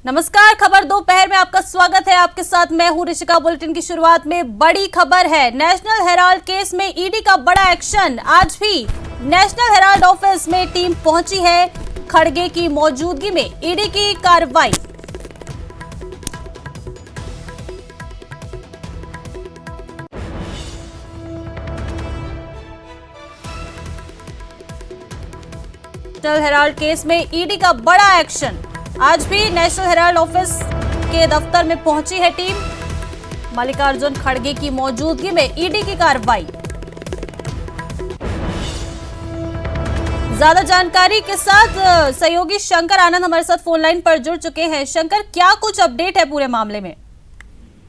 नमस्कार, खबर दोपहर में आपका स्वागत है। आपके साथ मैं हूं ऋषिका। बुलेटिन की शुरुआत में बड़ी खबर है। नेशनल हेराल्ड केस में ईडी का बड़ा एक्शन। आज भी नेशनल हेराल्ड ऑफिस में टीम पहुंची है। खड़गे की मौजूदगी में ईडी की कार्रवाई। नेशनल हेराल्ड केस में ईडी का बड़ा एक्शन। आज भी नेशनल हेराल्ड ऑफिस के दफ्तर में पहुंची है टीम। मल्लिकार्जुन खड़गे की मौजूदगी में ईडी की कार्रवाई। ज्यादा जानकारी के साथ सहयोगी शंकर आनंद हमारे साथ फोन लाइन पर जुड़ चुके हैं। शंकर, क्या कुछ अपडेट है पूरे मामले में?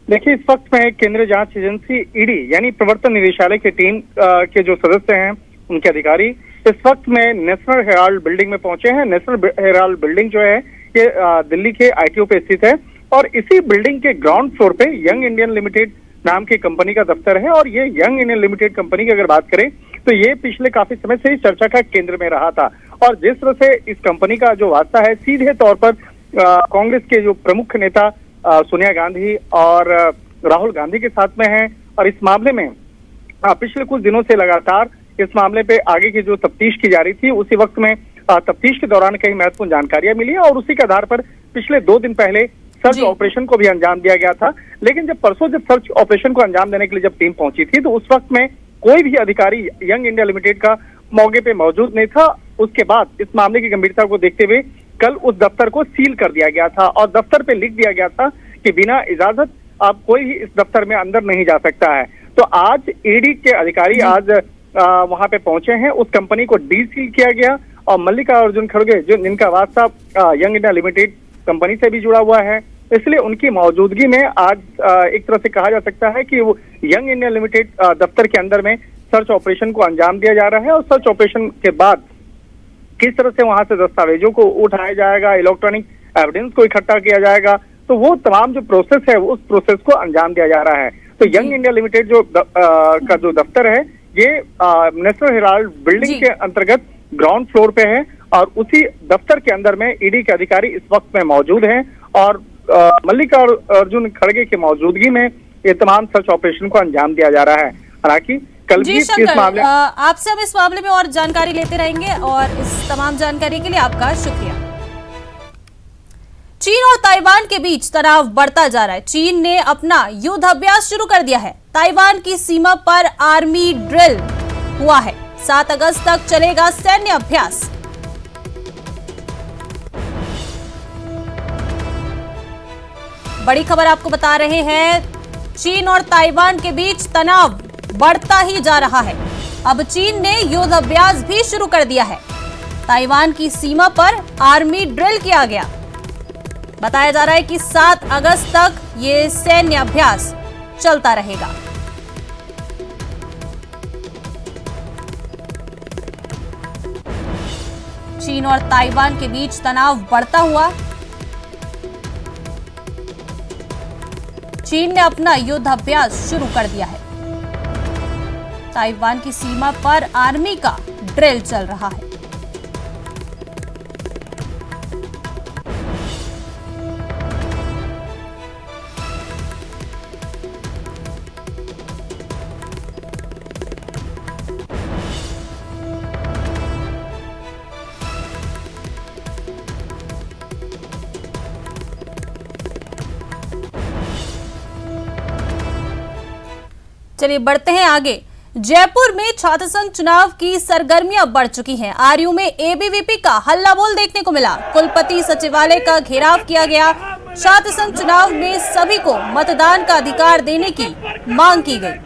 देखिए, इस वक्त में केंद्रीय जांच एजेंसी ईडी यानी प्रवर्तन निदेशालय की टीम के जो सदस्य हैं, उनके अधिकारी इस वक्त में नेशनल हेराल्ड बिल्डिंग में पहुंचे हैं। नेशनल हेराल्ड बिल्डिंग जो है ये दिल्ली के आईटीओ पे स्थित है और इसी बिल्डिंग के ग्राउंड फ्लोर पे यंग इंडियन लिमिटेड नाम की कंपनी का दफ्तर है। और ये यंग इंडियन लिमिटेड कंपनी की अगर बात करें तो ये पिछले काफी समय से ही चर्चा का केंद्र में रहा था। और जिस तरह से इस कंपनी का जो वास्ता है, सीधे तौर पर कांग्रेस के जो प्रमुख नेता सोनिया गांधी और राहुल गांधी के साथ में है। और इस मामले में पिछले कुछ दिनों से लगातार इस मामले पे आगे की जो तफ्तीश की जा रही थी, उसी वक्त में तफ्तीश के दौरान कई महत्वपूर्ण जानकारियां मिली और उसी के आधार पर पिछले 2 दिन पहले सर्च ऑपरेशन को भी अंजाम दिया गया था। लेकिन जब परसों सर्च ऑपरेशन को अंजाम देने के लिए जब टीम पहुंची थी, तो उस वक्त में कोई भी अधिकारी यंग इंडिया लिमिटेड का मौके पे मौजूद नहीं था। उसके बाद इस मामले की गंभीरता को देखते हुए कल उस दफ्तर को सील कर दिया गया था और दफ्तर पे लिख दिया गया था कि बिना इजाजत आप कोई भी इस दफ्तर में अंदर नहीं जा सकता है। तो आज ईडी के अधिकारी आज वहां पे पहुंचे हैं। उस कंपनी को डीसील किया गया और मल्लिकार्जुन खड़गे जिनका वास्ता यंग इंडिया लिमिटेड कंपनी से भी जुड़ा हुआ है, इसलिए उनकी मौजूदगी में आज एक तरह से कहा जा सकता है कि वो यंग इंडिया लिमिटेड दफ्तर के अंदर में सर्च ऑपरेशन को अंजाम दिया जा रहा है। और सर्च ऑपरेशन के बाद किस तरह से वहां से दस्तावेजों को उठाया जाएगा, इलेक्ट्रॉनिक एविडेंस को इकट्ठा किया जाएगा, तो वो तमाम जो प्रोसेस है उस प्रोसेस को अंजाम दिया जा रहा है। तो यंग इंडिया लिमिटेड का जो दफ्तर है ये नेशनल हेराल्ड बिल्डिंग के अंतर्गत ग्राउंड फ्लोर पे है और उसी दफ्तर के अंदर में ईडी के अधिकारी इस वक्त में मौजूद हैं और मल्लिकार्जुन खड़गे की मौजूदगी में ये तमाम सर्च ऑपरेशन को अंजाम दिया जा रहा है। हालांकि कल भी इस मामले आपसे हम इस मामले में और जानकारी लेते रहेंगे और इस तमाम जानकारी के लिए आपका शुक्रिया। चीन और ताइवान के बीच तनाव बढ़ता जा रहा है। चीन ने अपना युद्ध अभ्यास शुरू कर दिया है। ताइवान की सीमा पर आर्मी ड्रिल हुआ है। 7 अगस्त तक चलेगा सैन्य अभ्यास। बड़ी खबर आपको बता रहे हैं, चीन और ताइवान के बीच तनाव बढ़ता ही जा रहा है। अब चीन ने युद्ध अभ्यास भी शुरू कर दिया है। ताइवान की सीमा पर आर्मी ड्रिल किया गया। बताया जा रहा है कि 7 अगस्त तक ये सैन्य अभ्यास चलता रहेगा। चीन और ताइवान के बीच तनाव बढ़ता हुआ। चीन ने अपना युद्ध अभ्यास शुरू कर दिया है। ताइवान की सीमा पर आर्मी का ड्रिल चल रहा है। चलिए बढ़ते हैं आगे। जयपुर में छात्र संघ चुनाव की सरगर्मियां बढ़ चुकी हैं। आरयू में एबीवीपी का हल्ला बोल देखने को मिला। कुलपति सचिवालय का घेराव किया गया। छात्र संघ चुनाव में सभी को मतदान का अधिकार देने की मांग की गई।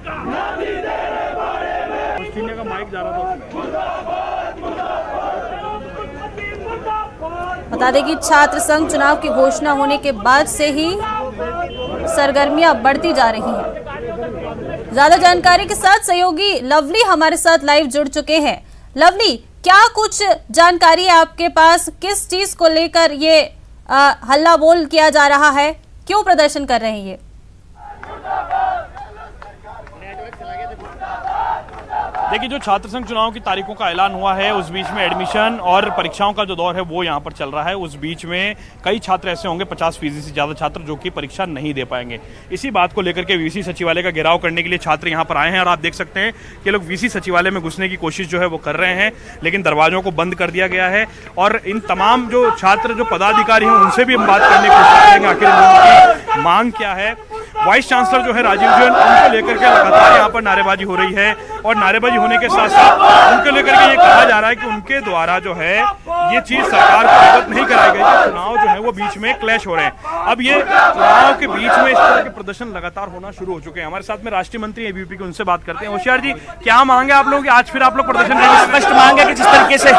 बता दें कि छात्र संघ चुनाव की घोषणा होने के बाद से ही सरगर्मियां बढ़ती जा रही हैं। ज्यादा जानकारी के साथ सहयोगी लवली हमारे साथ लाइव जुड़ चुके हैं। लवली, क्या कुछ जानकारी है आपके पास? किस चीज को लेकर ये हल्ला बोल किया जा रहा है? क्यों प्रदर्शन कर रहे हैं ये? देखिए, जो छात्र संघ चुनाव की तारीखों का ऐलान हुआ है, उस बीच में एडमिशन और परीक्षाओं का जो दौर है वो यहाँ पर चल रहा है। उस बीच में कई छात्र ऐसे होंगे, 50% से ज़्यादा छात्र, जो कि परीक्षा नहीं दे पाएंगे। इसी बात को लेकर के वीसी सचिवालय का घेराव करने के लिए छात्र यहाँ पर आए हैं और आप देख सकते हैं कि लोग वीसी सचिवालय में घुसने की कोशिश जो है वो कर रहे हैं, लेकिन दरवाजों को बंद कर दिया गया है। और इन तमाम जो छात्र, जो पदाधिकारी हैं, उनसे भी हम बात करने की कोशिश करेंगे आखिर उनकी मांग क्या है। वाइस चांसलर जो है राजीव जैन, उनको लेकर के लगातार यहाँ पर नारेबाजी हो रही है और नारेबाजी होने के साथ साथ उनको लेकर के ये कहा जा रहा है कि उनके द्वारा जो है ये चीज सरकार को अवगत नहीं कराई गई कि चुनाव जो है वो बीच में क्लैश हो रहे हैं। अब ये चुनाव के बीच में इस तरह के प्रदर्शन लगातार होना शुरू हो चुके हैं। हमारे साथ में राष्ट्रीय मंत्री एबीवीपी के, उनसे बात करते हैं। होशियार जी, क्या मांग है आप लोगों की? आज फिर आप लोग प्रदर्शन करेंगे? स्पष्ट मांग है कि जिस तरीके से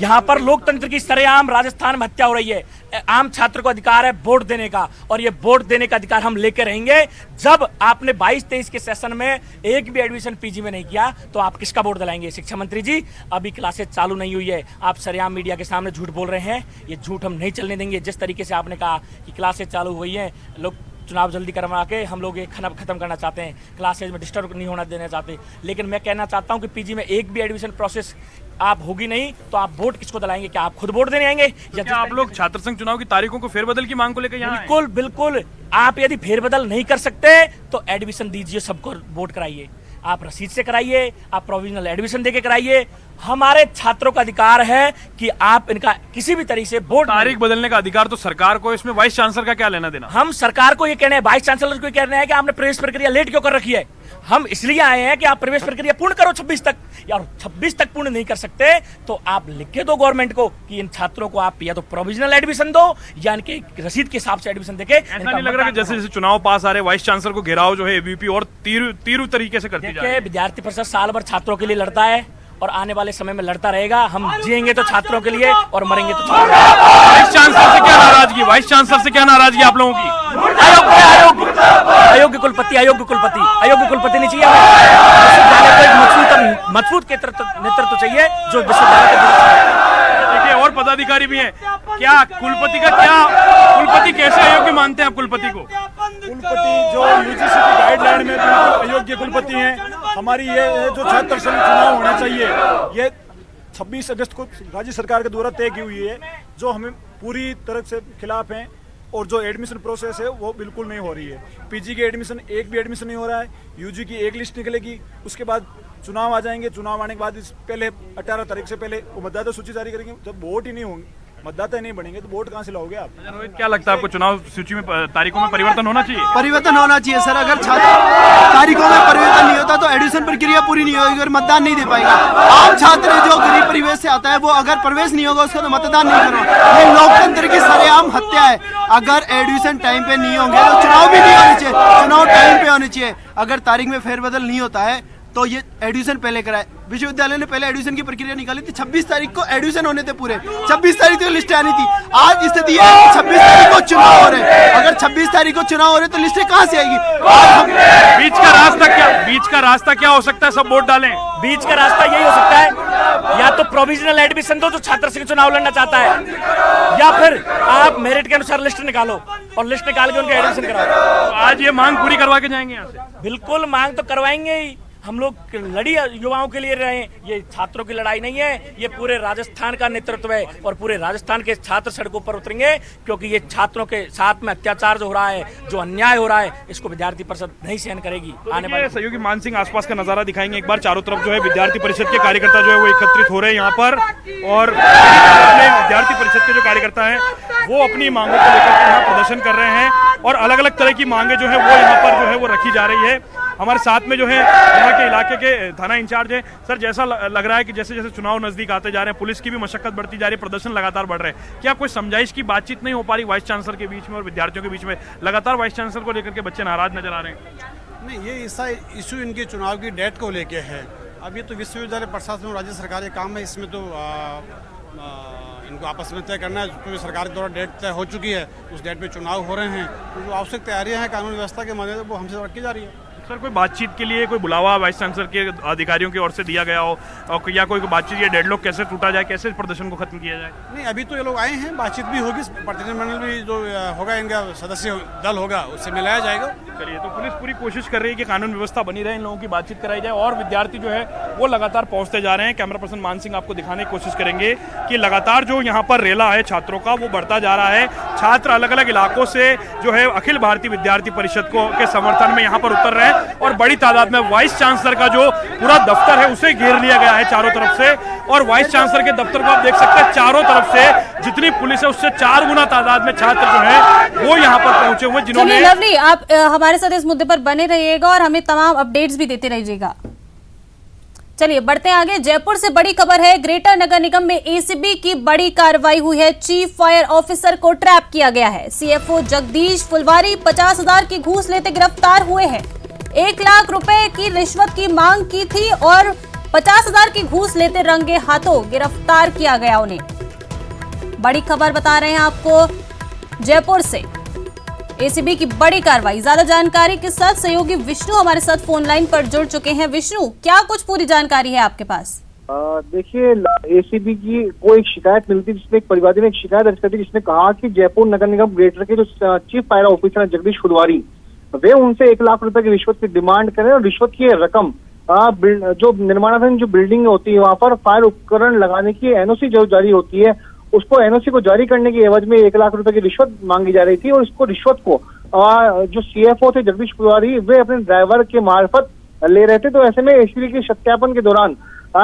यहाँ पर लोकतंत्र की सरेआम राजस्थान में हत्या हो रही है, आम छात्र को अधिकार है वोट देने का, और ये वोट देने का अधिकार हम लेकर रहेंगे। जब आपने 22-23 के सेशन में एक भी एडमिशन पीजी में नहीं किया तो आप किसका वोट दिलाएंगे? शिक्षा मंत्री जी, अभी क्लासेस चालू नहीं हुई है, आप सरेआम मीडिया के सामने झूठ बोल रहे हैं। ये झूठ हम नहीं चलने देंगे। जिस तरीके से आपने कहा कि क्लासेस चालू हुई हैं, लोग चुनाव जल्दी करवा के हम लोग ये खत्म करना चाहते हैं, क्लासेज में डिस्टर्ब नहीं होना देना चाहते, लेकिन मैं कहना चाहता हूं कि पीजी में एक भी एडमिशन प्रोसेस आप होगी नहीं तो आप वोट किसको दिलाएंगे? क्या आप खुद वोट देने आएंगे या क्या आप लोग छात्र संघ चुनाव की तारीखों को फेरबदल की मांग को लेकर यहाँ? बिल्कुल बिल्कुल। आप यदि फेरबदल नहीं कर सकते तो एडमिशन दीजिए, सबको वोट कराइए। आप रसीद से कराइए, आप प्रोविजनल एडमिशन देके कराइए। हमारे छात्रों का अधिकार है कि आप इनका किसी भी तरीके से वोट। तारीख बदलने का अधिकार तो सरकार को, इसमें वाइस चांसलर का क्या लेना देना? हम सरकार को ये कहने हैं, वाइस चांसलर को ये कहना है कि आपने प्रवेश प्रक्रिया लेट क्यों कर रखी है। हम इसलिए आए हैं कि आप प्रवेश प्रक्रिया पूर्ण करो 26 तक, या 26 तक पूर्ण नहीं कर सकते तो आप लिख के दो गवर्नमेंट को कि इन छात्रों को आप या तो प्रोविजनल एडमिशन दो या इनके रसीद के हिसाब से एडमिशन देके। ऐसा नहीं लग रहा कि जैसे जैसे चुनाव पास आ रहे, वाइस चांसलर को घेराव जो है एबीवीपी और तीरू तरीके से करती जा रही है? विद्यार्थी परिषद साल भर छात्रों के लिए लड़ता है और आने वाले समय में लड़ता रहेगा। हम जिएंगे तो छात्रों के लिए और मरेंगे तो छात्रों के लिए। वाइस चांसलर से क्या नाराजगी? वाइस चांसलर से क्या नाराजगी आप लोगों की? अयोग्य कुलपति नहीं चाहिए। विश्वविद्यालय को एक मजबूत नेतृत्व चाहिए जो विश्वविद्यालय के। देखिए, और पदाधिकारी भी हैं। क्या कुलपति कैसे अयोग्य मानते हैं आप कुलपति को? कुलपति जो यूजीसी की गाइडलाइन में बिल्कुल अयोग्य कुलपति हैं। हमारी ये जो छात्र संघ चुनाव होना चाहिए, ये 26 अगस्त को राज्य सरकार के द्वारा तय की हुई है, जो हमें पूरी तरह से खिलाफ हैं। और जो एडमिशन प्रोसेस है वो बिल्कुल नहीं हो रही है। पीजी की एडमिशन एक भी एडमिशन नहीं हो रहा है। यूजी की एक लिस्ट निकलेगी, उसके बाद चुनाव आ जाएंगे। चुनाव आने के बाद पहले 18 तारीख से पहले वो मतदाता सूची जारी करेंगे। जब वोट ही नहीं होंगे, मतदाता नहीं बनेंगे तो वोट कहां से लाओगे आप? रोहित, क्या लगता है आपको चुनाव सूची में तारीखों में परिवर्तन होना चाहिए? परिवर्तन होना चाहिए सर। अगर छात्र तारीखों में परिवर्तन नहीं होता तो एडमिशन प्रक्रिया पूरी नहीं होगी और मतदान नहीं दे पाएगा। आम छात्र जो गरीब परिवेश से आता है वो अगर प्रवेश नहीं होगा उसका तो मतदान नहीं करो। ये लोकतंत्र की सरेआम हत्या है। अगर एडमिशन टाइम पे नहीं होंगे तो चुनाव भी नहीं होने चाहिए, चुनाव टाइम पे होने चाहिए। अगर तारीख में फेरबदल नहीं होता है तो ये एडमिशन पहले कराए। विश्वविद्यालय ने पहले एडमिशन की प्रक्रिया निकाली थी। 26 तारीख को एडमिशन होने थे पूरे, 26 तारीख को लिस्ट आनी थी। आज स्थिति है 26 तारीख को चुनाव हो रहे। अगर 26 तारीख को चुनाव हो रहे तो लिस्टें कहां से आएगी? बीच का रास्ता क्या हो सकता है? सब वोट डालें। बीच का रास्ता यही हो सकता है, या तो प्रोविजनल एडमिशन दो जो छात्र संघ चुनाव लड़ना चाहता है, या फिर आप मेरिट के अनुसार लिस्ट निकालो और लिस्ट निकाल के उनके एडमिशन कराओ। आज ये मांग पूरी करवा के जाएंगे यहाँ से? बिल्कुल, मांग तो करवाएंगे ही। हम लोग लड़ी युवाओं के लिए रहे, ये छात्रों की लड़ाई नहीं है, ये पूरे राजस्थान का नेतृत्व है और पूरे राजस्थान के छात्र सड़कों पर उतरेंगे, क्योंकि ये छात्रों के साथ में अत्याचार जो हो रहा है, जो अन्याय हो रहा है, इसको विद्यार्थी परिषद नहीं सहन करेगी। आने वाले सहयोगी मान सिंह आसपास का नजारा दिखाएंगे एक बार। चारों तरफ जो है विद्यार्थी परिषद के कार्यकर्ता जो है वो एकत्रित हो रहे हैं यहाँ पर, और विद्यार्थी परिषद के जो कार्यकर्ता हैं वो अपनी मांगों को लेकर यहाँ प्रदर्शन कर रहे हैं और अलग अलग तरह की मांगे जो है वो यहाँ पर जो है वो रखी जा रही है। हमारे साथ में जो है यहाँ के इलाके के थाना इंचार्ज है। सर, जैसा लग रहा है कि जैसे जैसे चुनाव नजदीक आते जा रहे हैं, पुलिस की भी मशक्कत बढ़ती जा रही है, प्रदर्शन लगातार बढ़ रहे हैं, क्या कोई समझाइश की बातचीत नहीं हो पा रही वाइस चांसलर के बीच में और विद्यार्थियों के बीच में? लगातार वाइस चांसलर को लेकर के बच्चे नाराज नजर आ रहे हैं। नहीं, ये ऐसा इशू इनके चुनाव की डेट को लेके है। अब ये तो विश्वविद्यालय प्रशासन और राज्य सरकार के काम है, इसमें तो इनको आपस में तय करना है। क्योंकि सरकार द्वारा डेट तय हो चुकी है, उस डेट पे चुनाव हो रहे हैं, तो जो आवश्यक तैयारियां हैं कानून व्यवस्था के माध्यम से वो हमसे रखी जा रही है। सर कोई बातचीत के लिए कोई बुलावा वाइस चांसलर के अधिकारियों की ओर से दिया गया हो और या कोई बातचीत, ये डेडलॉक कैसे टूटा जाए, कैसे इस प्रदर्शन को खत्म किया जाए? नहीं, अभी तो ये लोग आए हैं, बातचीत भी होगी, प्रतिनिधिमंडल भी जो होगा इनका सदस्य दल होगा उससे मिलाया जाएगा। चलिए, तो पुलिस पूरी कोशिश कर रही है कि कानून व्यवस्था बनी रहे, इन लोगों की बातचीत कराई जाए और विद्यार्थी जो है वो लगातार पहुंचते जा रहे हैं। कैमरा पर्सन मान सिंह आपको दिखाने की कोशिश करेंगे कि लगातार जो यहाँ पर रेला है छात्रों का वो बढ़ता जा रहा है। छात्र अलग अलग इलाकों से जो है अखिल भारतीय विद्यार्थी परिषद को के समर्थन में यहाँ पर उतर रहे हैं और बड़ी तादाद में वाइस चांसलर का जो पूरा दफ्तर है उसे घेर लिया गया है चारों तरफ से। और वाइस चांसलर के दफ्तर को आप देख सकते हैं, चारों तरफ से जितनी पुलिस है उससे 4 गुना तादाद में छात्र जो है वो यहाँ पर पहुंचे हुए, जिन्होंने। लवली, आप हमारे साथ इस मुद्दे पर बने रहिएगा और हमें तमाम अपडेट्स भी देते रहिएगा। चलिए बढ़ते हैं आगे। जयपुर से बड़ी खबर है, ग्रेटर नगर निगम में एसीबी की बड़ी कार्रवाई हुई है। चीफ फायर ऑफिसर को ट्रैप किया गया है। सीएफओ जगदीश फुलवारी 50,000 की घूस लेते गिरफ्तार हुए हैं। 1 लाख रुपए की रिश्वत की मांग की थी और 50,000 की घूस लेते रंगे हाथों गिरफ्तार किया गया उन्हें। बड़ी खबर बता रहे हैं आपको जयपुर से, एसीबी की बड़ी कार्रवाई। ज्यादा जानकारी के साथ सहयोगी विष्णु हमारे साथ फोन लाइन पर जुड़ चुके हैं। विष्णु, क्या कुछ पूरी जानकारी है आपके पास? देखिए, एसीबी की को एक शिकायत मिली थी जिसमें एक परिवादी ने एक शिकायत दर्ज कर दी जिसने कहा कि जयपुर नगर निगम ग्रेटर के जो चीफ फायर ऑफिसर है जगदीश फुलवारी, वे उनसे 1 लाख रुपए की रिश्वत की डिमांड करें और रिश्वत की रकम जो निर्माणाधीन जो बिल्डिंग होती है वहां पर फायर उपकरण लगाने की एनओसी जो जारी होती है उसको एनओसी को जारी करने की एवज में 1 लाख रुपए की रिश्वत मांगी जा रही थी। और इसको रिश्वत को जो सीएफओ थे जगदीश फुलवारी, वे अपने ड्राइवर के मार्फत ले रहे थे। तो ऐसे में एसीबी के सत्यापन के दौरान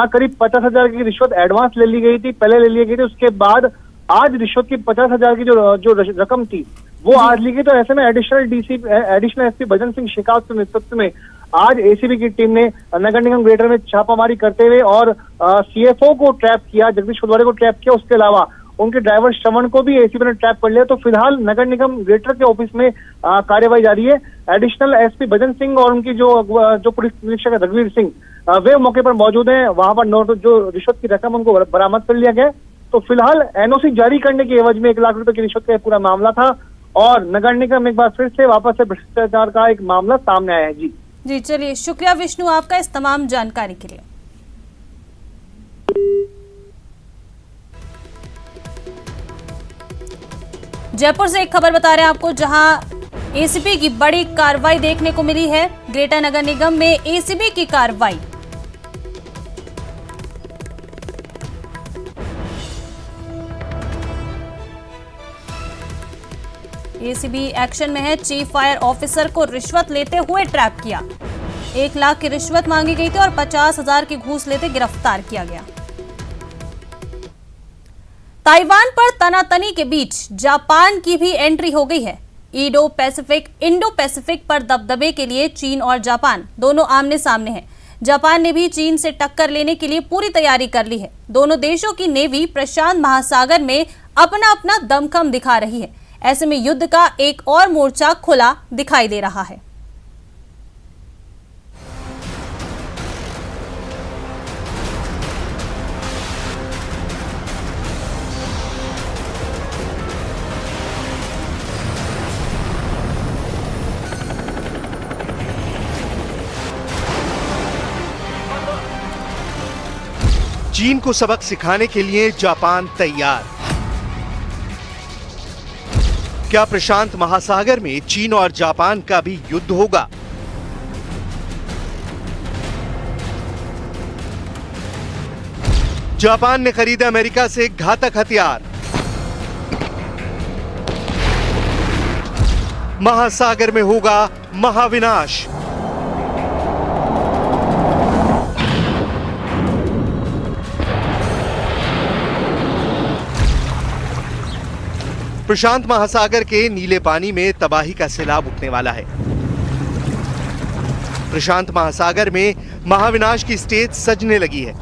करीब 50,000 की रिश्वत एडवांस ले ली गई थी, पहले ले ली गई थी। उसके बाद आज रिश्वत की 50,000 की जो रकम थी वो आज ली गई। तो ऐसे में एडिशनल एसपी भजन सिंह शेखावत के नेतृत्व में आज एसीबी की टीम ने नगर निगम ग्रेटर में छापामारी करते हुए और सीएफओ को ट्रैप किया, जगदीश फुलवारी को ट्रैप किया। उसके अलावा उनके ड्राइवर श्रवण को भी एसीबी ने ट्रैप कर लिया। तो फिलहाल नगर निगम ग्रेटर के ऑफिस में कार्यवाही जारी है। एडिशनल एसपी भजन सिंह और उनकी जो पुलिस निरीक्षक रघुवीर सिंह, वे मौके पर मौजूद हैं। वहां पर जो रिश्वत की रकम उनको बरामद कर लिया गया। तो फिलहाल एनओसी जारी करने की एवज में 1 लाख रुपए की रिश्वत का पूरा मामला था और नगर निगम एक बार फिर से वापस से भ्रष्टाचार का एक मामला सामने आया है। जी चलिए, शुक्रिया विष्णु आपका इस तमाम जानकारी के लिए। जयपुर से एक खबर बता रहे हैं आपको, जहां एसीबी की बड़ी कार्रवाई देखने को मिली है। ग्रेटर नगर निगम में एसीबी की कार्रवाई। एसीबी एक्शन में है। चीफ फायर ऑफिसर को रिश्वत लेते हुए ट्रैप किया। 1 लाख की रिश्वत मांगी गई थी और 50,000 की घूस लेते गिरफ्तार किया गया। ताइवान पर तनातनी के बीच जापान की भी एंट्री हो गई है। इंडो पैसिफिक पर दबदबे के लिए चीन और जापान दोनों आमने सामने हैं। जापान ने भी चीन से टक्कर लेने के लिए पूरी तैयारी कर ली है। दोनों देशों की नेवी प्रशांत महासागर में अपना अपना दमखम दिखा रही है। ऐसे में युद्ध का एक और मोर्चा खुला दिखाई दे रहा है। चीन को सबक सिखाने के लिए जापान तैयार। क्या प्रशांत महासागर में चीन और जापान का भी युद्ध होगा? जापान ने खरीदा अमेरिका से घातक हथियार। महासागर में होगा महाविनाश। प्रशांत महासागर के नीले पानी में तबाही का सैलाब उठने वाला है। प्रशांत महासागर में महाविनाश की स्टेज सजने लगी है।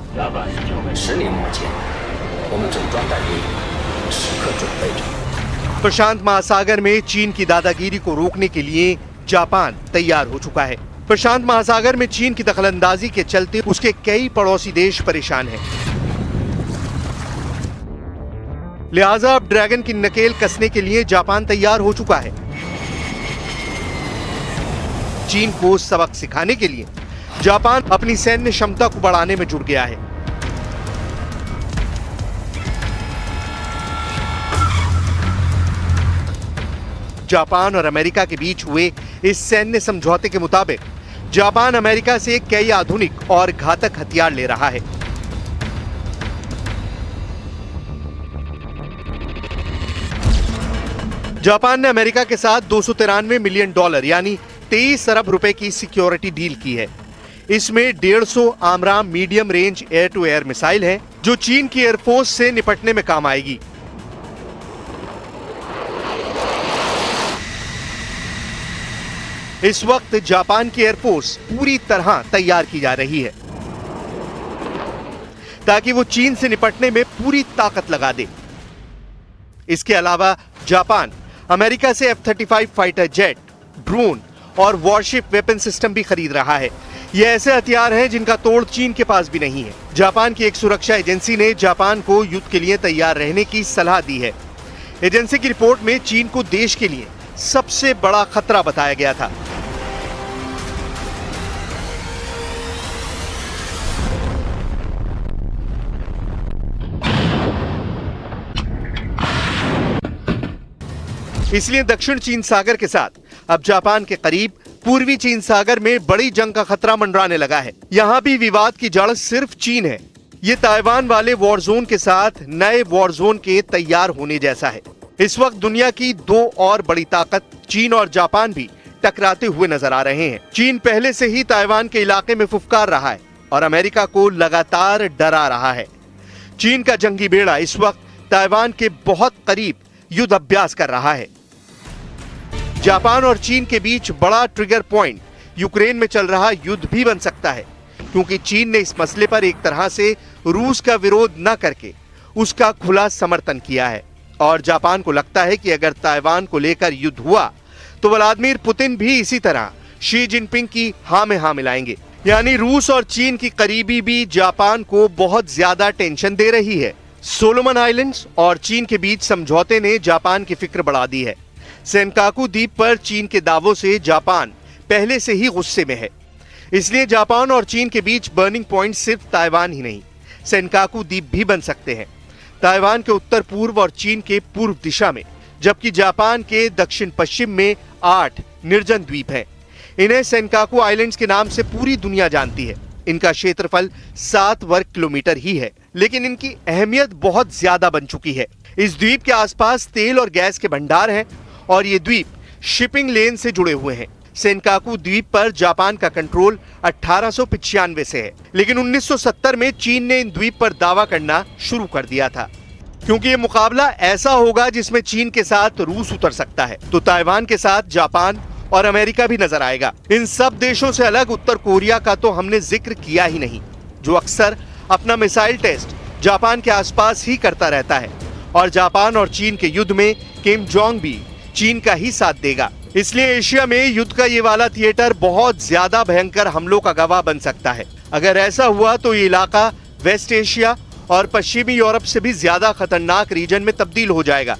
प्रशांत महासागर में चीन की दादागिरी को रोकने के लिए जापान तैयार हो चुका है। प्रशांत महासागर में चीन की दखलंदाजी के चलते उसके कई पड़ोसी देश परेशान हैं। लिहाजा अब ड्रैगन की नकेल कसने के लिए जापान तैयार हो चुका है। चीन को सबक सिखाने के लिए जापान अपनी सैन्य क्षमता को बढ़ाने में जुट गया है। जापान और अमेरिका के बीच हुए इस सैन्य समझौते के मुताबिक जापान अमेरिका से कई आधुनिक और घातक हथियार ले रहा है। जापान ने अमेरिका के साथ $293 मिलियन यानी 23 अरब रुपए की सिक्योरिटी डील की है। इसमें 150 AMRAAM medium range air to air missile है जो चीन की एयरफोर्स से निपटने में काम आएगी। इस वक्त जापान की एयरफोर्स पूरी तरह तैयार की जा रही है ताकि वो चीन से निपटने में पूरी ताकत लगा दे। इसके अलावा जापान अमेरिका से F-35 फाइटर जेट, ड्रोन और वॉरशिप वेपन सिस्टम भी खरीद रहा है। ये ऐसे हथियार हैं जिनका तोड़ चीन के पास भी नहीं है। जापान की एक सुरक्षा एजेंसी ने जापान को युद्ध के लिए तैयार रहने की सलाह दी है। एजेंसी की रिपोर्ट में चीन को देश के लिए सबसे बड़ा खतरा बताया गया था। इसलिए दक्षिण चीन सागर के साथ अब जापान के करीब पूर्वी चीन सागर में बड़ी जंग का खतरा मंडराने लगा है। यहाँ भी विवाद की जड़ सिर्फ चीन है। ये ताइवान वाले वॉर जोन के साथ नए वॉर जोन के तैयार होने जैसा है। इस वक्त दुनिया की दो और बड़ी ताकत चीन और जापान भी टकराते हुए नजर आ रहे हैं। चीन पहले से ही ताइवान के इलाके में फुफकार रहा है और अमेरिका को लगातार डरा रहा है। चीन का जंगी बेड़ा इस वक्त ताइवान के बहुत करीब युद्ध अभ्यास कर रहा है। जापान और चीन के बीच बड़ा ट्रिगर पॉइंट यूक्रेन में चल रहा युद्ध भी बन सकता है, क्योंकि चीन ने इस मसले पर एक तरह से रूस का विरोध न करके उसका खुला समर्थन किया है और जापान को लगता है कि अगर ताइवान को लेकर युद्ध हुआ तो व्लादिमीर पुतिन भी इसी तरह शी जिनपिंग की हाँ में हाँ मिलाएंगे। यानी रूस और चीन की करीबी भी जापान को बहुत ज्यादा टेंशन दे रही है। सोलोमन आइलैंड्स और चीन के बीच समझौते ने जापान की फिक्र बढ़ा दी है। सेनकाकू द्वीप पर चीन के दावों से जापान पहले से ही गुस्से में है। इसलिए जापान और चीन के बीच बर्निंग पॉइंट सिर्फ ताइवान ही नहीं, सेनकाकू द्वीप भी बन सकते हैं। ताइवान के उत्तर पूर्व और चीन के पूर्व दिशा में, जबकि जापान के दक्षिण पश्चिम में 8 निर्जन द्वीप हैं। इन्हें सेनकाकू आइलैंड्स के नाम से पूरी दुनिया जानती है। इनका क्षेत्रफल 7 वर्ग किलोमीटर ही है, लेकिन इनकी अहमियत बहुत ज्यादा बन चुकी है। इस द्वीप के आसपास तेल और गैस के भंडार हैं और ये द्वीप शिपिंग लेन से जुड़े हुए हैं। सेनकाकू द्वीप पर जापान का कंट्रोल 1895 से है, लेकिन 1970 में चीन ने इन द्वीप पर दावा करना शुरू कर दिया था। क्योंकि ये मुकाबला ऐसा होगा जिसमें चीन के साथ रूस उतर सकता है, तो ताइवान के साथ जापान और अमेरिका भी नजर आएगा। इन सब देशों से अलग उत्तर कोरिया का तो हमने जिक्र किया ही नहीं, जो अक्सर अपना मिसाइल टेस्ट जापान के आसपास ही करता रहता है और जापान और चीन के युद्ध में किम जोंग भी चीन का ही साथ देगा। इसलिए एशिया में युद्ध का ये वाला थिएटर बहुत ज्यादा भयंकर हमलों का गवाह बन सकता है। अगर ऐसा हुआ तो ये इलाका वेस्ट एशिया और पश्चिमी यूरोप से भी ज्यादा खतरनाक रीजन में तब्दील हो जाएगा।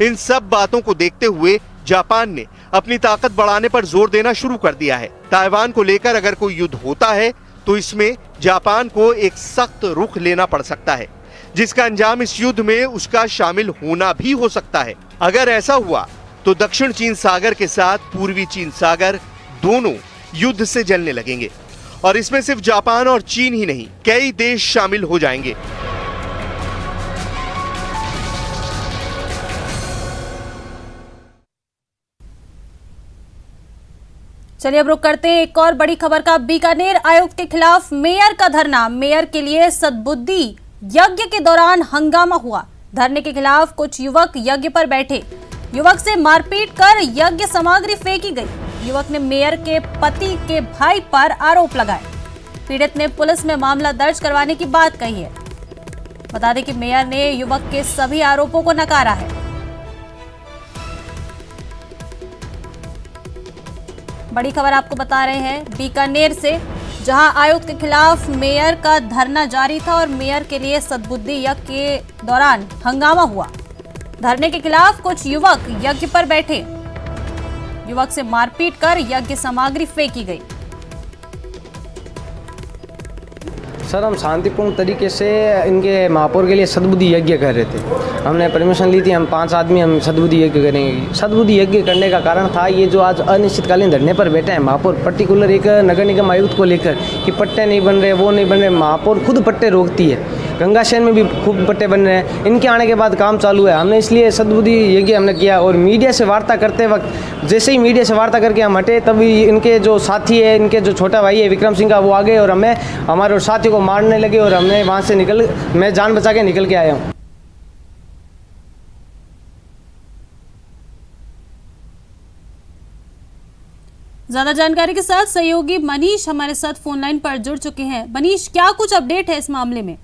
इन सब बातों को देखते हुए जापान ने अपनी ताकत बढ़ाने पर जोर देना शुरू कर दिया है। ताइवान को लेकर अगर कोई युद्ध होता है तो इसमें जापान को एक सख्त रुख लेना पड़ सकता है, जिसका अंजाम इस युद्ध में उसका शामिल होना भी हो सकता है। अगर ऐसा हुआ तो दक्षिण चीन सागर के साथ पूर्वी चीन सागर दोनों युद्ध से जलने लगेंगे और इसमें सिर्फ जापान और चीन ही नहीं, कई देश शामिल हो जाएंगे। चलिए अब रुक करते हैं एक और बड़ी खबर का। बीकानेर आयुक्त के खिलाफ मेयर का धरना। मेयर के लिए सद्बुद्धि यज्ञ के दौरान हंगामा हुआ। धरने के खिलाफ कुछ युवक यज्ञ पर बैठे। युवक से मारपीट कर यज्ञ सामग्री फेंकी गई। युवक ने मेयर के पति के भाई पर आरोप लगाए। पीड़ित ने पुलिस में मामला दर्ज करवाने की बात कही है। बता दें कि मेयर ने युवक के सभी आरोपों को नकारा है। बड़ी खबर आपको बता रहे हैं बीकानेर से, जहां आयुक्त के खिलाफ मेयर का धरना जारी था और मेयर के लिए सद्बुद्धि यज्ञ के दौरान हंगामा हुआ। धरने के खिलाफ कुछ युवक यज्ञ पर बैठे। युवक से मारपीट कर यज्ञ सामग्री फेंकी गई। सर, हम शांतिपूर्ण तरीके से इनके महापौर के लिए सद्बुद्धि यज्ञ कर रहे थे। हमने परमिशन ली थी, हम 5 आदमी हम सद्बुद्धि यज्ञ करेंगे। सद्बुद्धि यज्ञ करने का कारण था ये जो आज अनिश्चितकालीन धरने पर बैठे हैं महापौर, पर्टिकुलर एक नगर निगम आयुक्त को लेकर कि पट्टे नहीं बन रहे, वो नहीं बन रहे। महापौर खुद पट्टे रोकती है, गंगाशहर में भी खूब पट्टे बन रहे हैं। इनके आने के बाद काम चालू है। हमने इसलिए सद्बुद्धि यज्ञ हमने किया। और मीडिया से वार्ता करते वक्त जैसे ही मीडिया से वार्ता करके हम हटे, तभी इनके जो साथी है, इनके जो छोटा भाई है विक्रम सिंह का, वो आ गए और हमें हमारे साथी को मारने लगे और हमने वहाँ से मैं जान बचा के निकल के आया हूँ। ज्यादा जानकारी के साथ सहयोगी मनीष हमारे साथ फोन लाइन पर जुड़ चुके हैं। मनीष, क्या कुछ अपडेट है इस मामले में?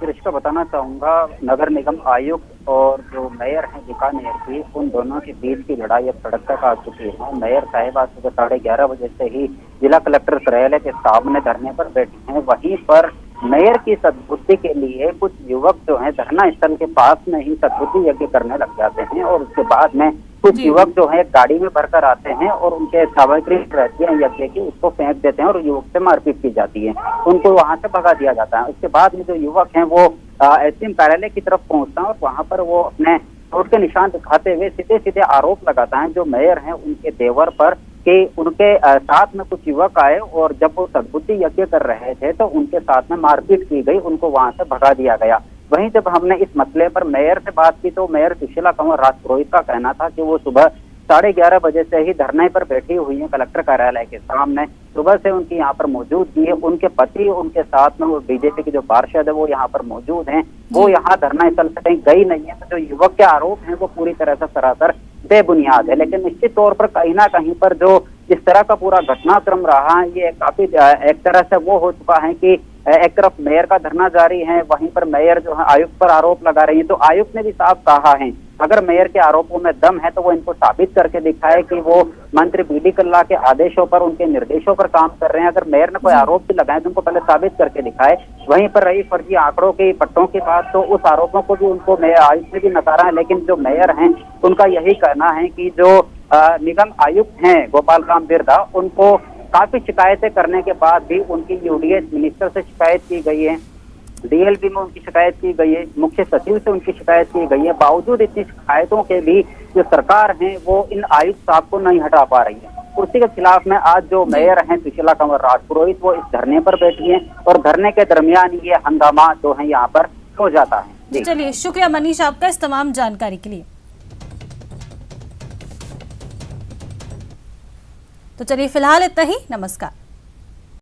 रिश्ता बताना चाहूंगा, नगर निगम आयुक्त और जो मेयर हैं बीकानेर की, उन दोनों के बीच की लड़ाई अब सड़क तक आ चुकी है। मेयर साहिब आज सुबह 11:30 बजे से ही जिला कलेक्टर कार्यालय के सामने धरने पर बैठे हैं। वहीं पर मेयर की सद्बुद्धि के लिए कुछ युवक जो हैं धरना स्थल के पास में ही सद्बुद्धि यज्ञ करने लग जाते हैं और उसके बाद में कुछ युवक जो है गाड़ी में भरकर आते हैं और उनके सामग्री रहती है यज्ञ की, उसको फेंक देते हैं और युवक से मारपीट की जाती है। उनको वहां से भगा दिया जाता है। उसके बाद में जो युवक हैं वो एसडीएम कार्यालय की तरफ पहुंचता है और वहां पर वो अपने चोट के निशान दिखाते हुए सीधे सीधे आरोप लगाता है जो मेयर हैं उनके देवर पर कि उनके साथ में कुछ युवक आए और जब वो सद्बुद्धि यज्ञ कर रहे थे तो उनके साथ में मारपीट की गई, उनको वहां से भगा दिया गया। वहीं जब हमने इस मसले पर मेयर से बात की तो मेयर सुशीला कंवर राजपुरोहित का कहना था कि वो सुबह 11:30 बजे से ही धरने पर बैठी हुई है कलेक्टर कार्यालय के सामने। सुबह से उनकी यहाँ पर मौजूदगी है। उनके पति उनके साथ में वो बीजेपी के जो पार्षद है वो यहाँ पर मौजूद हैं। वो यहाँ धरना स्थल से कहीं गई नहीं है। तो जो युवक के आरोप हैं वो पूरी तरह से सरासर बेबुनियाद है। लेकिन निश्चित तौर पर कहीं ना कहीं पर जो इस तरह का पूरा घटनाक्रम रहा है ये काफी एक तरह से वो हो चुका है कि एक तरफ मेयर का धरना जारी है, वहीं पर मेयर जो है आयुक्त पर आरोप लगा रही है। तो आयुक्त ने भी साफ कहा है अगर मेयर के आरोपों में दम है तो वो इनको साबित करके दिखाए कि वो मंत्री बीडी कल्ला के आदेशों पर, उनके निर्देशों पर काम कर रहे हैं। अगर मेयर ने कोई आरोप भी लगाए तो उनको पहले साबित करके दिखाए। वहीं पर रही फर्जी आंकड़ों की पट्टों की बात, तो उस आरोपों को भी उनको आयुक्त ने भी नकारा है। लेकिन जो मेयर हैं उनका यही कहना है कि जो निगम आयुक्त हैं गोपाल राम बिरदा, उनको काफी शिकायतें करने के बाद भी उनकी यूडीएच मिनिस्टर से शिकायत की गई है, डीएलपी में उनकी शिकायत की गई है, मुख्य सचिव से उनकी शिकायत की गई है। बावजूद इतनी शिकायतों के भी जो सरकार है वो इन आयुक्त साहब को नहीं हटा पा रही है। उसी के खिलाफ में आज जो मेयर हैं सुशीला कंवर राजपुरोहित वो इस धरने पर बैठी हैं और धरने के दरमियान ये हंगामा जो है यहाँ पर हो जाता है। चलिए, शुक्रिया मनीष आपका इस तमाम जानकारी के लिए। तो चलिए फिलहाल इतना ही, नमस्कार।